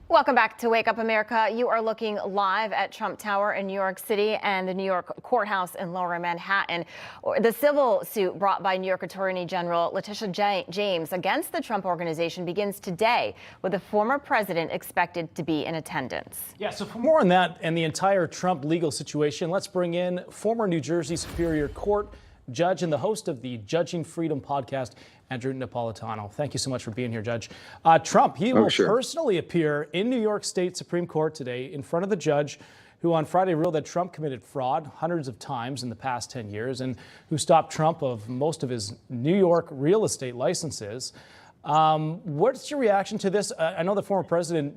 Welcome back to Wake Up America. You are looking live at Trump Tower in New York City and the New York courthouse in Lower Manhattan. The civil suit brought by New York Attorney General Letitia James against the Trump Organization begins today, with the former president expected to be in attendance. Yeah, so for more on that and the entire Trump legal situation, let's bring in former New Jersey Superior Court judge and the host of the Judging Freedom podcast, Andrew Napolitano. Thank you so much for being here, Judge. Trump, he will personally appear in New York State Supreme Court today in front of the judge who on Friday ruled that Trump committed fraud hundreds of times in the past 10 years and who stopped Trump of most of his New York real estate licenses. What's your reaction to this? I know the former president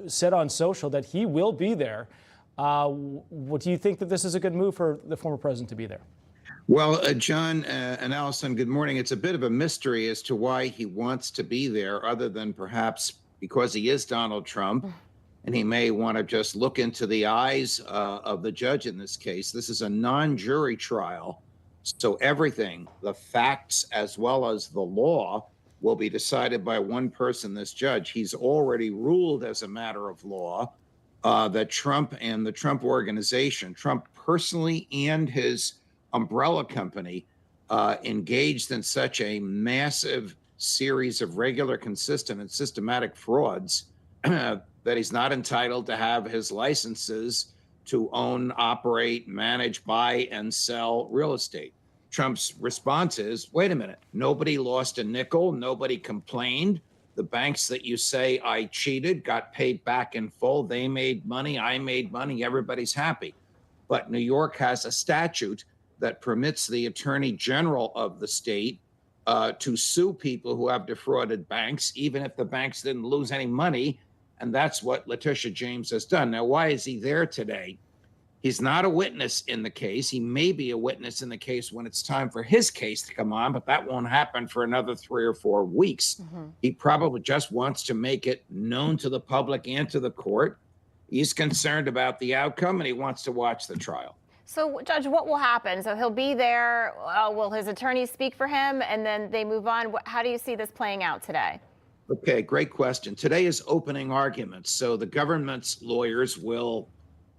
said on social that he will be there. What do you think that this is a good move for the former president to be there? Well, John and Allison, good morning. It's a bit of a mystery as to why he wants to be there, other than perhaps because he is Donald Trump, and he may want to just look into the eyes of the judge in this case. This is a non-jury trial, so everything, the facts as well as the law, will be decided by one person, this judge. He's already ruled as a matter of law that Trump and the Trump Organization, Trump personally and his umbrella company, engaged in such a massive series of regular, consistent, and systematic frauds that he's not entitled to have his licenses to own, operate, manage, buy, and sell real estate. Trump's response is, wait a minute, nobody lost a nickel, nobody complained. The banks that you say I cheated got paid back in full. They made money, I made money, everybody's happy. But New York has a statute that permits the attorney general of the state to sue people who have defrauded banks, even if the banks didn't lose any money. And that's what Letitia James has done. Now, why is he there today? He's not a witness in the case. He may be a witness in the case when it's time for his case to come on, but that won't happen for another 3 or 4 weeks. He probably just wants to make it known to the public and to the court. He's concerned about the outcome, and he wants to watch the trial. So, Judge, what will happen? So he'll be there. Will his attorneys speak for him and then they move on? How do you see this playing out today? Okay, great question. Today is opening arguments. So the government's lawyers will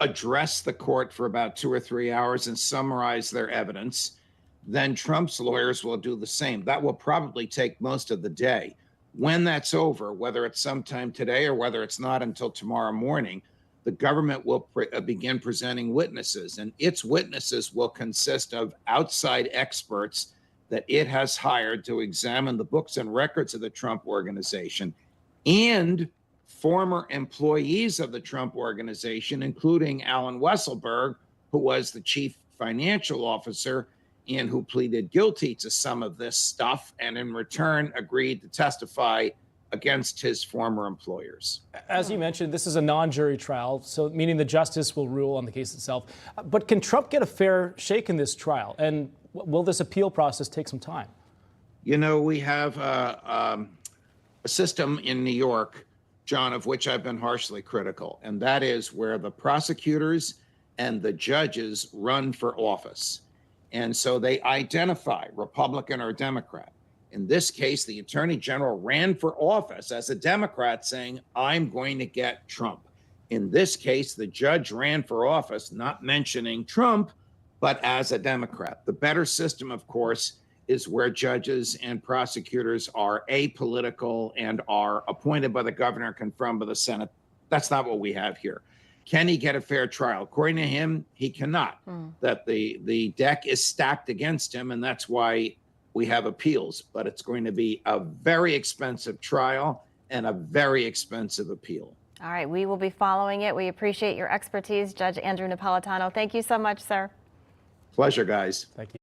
address the court for about 2 or 3 hours and summarize their evidence. Then Trump's lawyers will do the same. That will probably take most of the day. When that's over, whether it's sometime today or whether it's not until tomorrow morning, the government will begin presenting witnesses, and its witnesses will consist of outside experts that it has hired to examine the books and records of the Trump Organization and former employees of the Trump Organization, including Alan Weisselberg, who was the chief financial officer and who pleaded guilty to some of this stuff and in return agreed to testify against his former employers. As you mentioned, this is a non-jury trial, so meaning the justice will rule on the case itself. But can Trump get a fair shake in this trial? And will this appeal process take some time? You know, we have a system in New York, John, of which I've been harshly critical, and that is where the prosecutors and the judges run for office. And so they identify Republican or Democrat. In this case, the attorney general ran for office as a Democrat saying, I'm going to get Trump. In this case, the judge ran for office, not mentioning Trump, but as a Democrat. The better system, of course, is where judges and prosecutors are apolitical and are appointed by the governor, confirmed by the Senate. That's not what we have here. Can he get a fair trial? According to him, he cannot. That the deck is stacked against him, and that's why we have appeals, but it's going to be a very expensive trial and a very expensive appeal. All right, we will be following it. We appreciate your expertise, Judge Andrew Napolitano. Thank you so much, sir. Pleasure, guys. Thank you.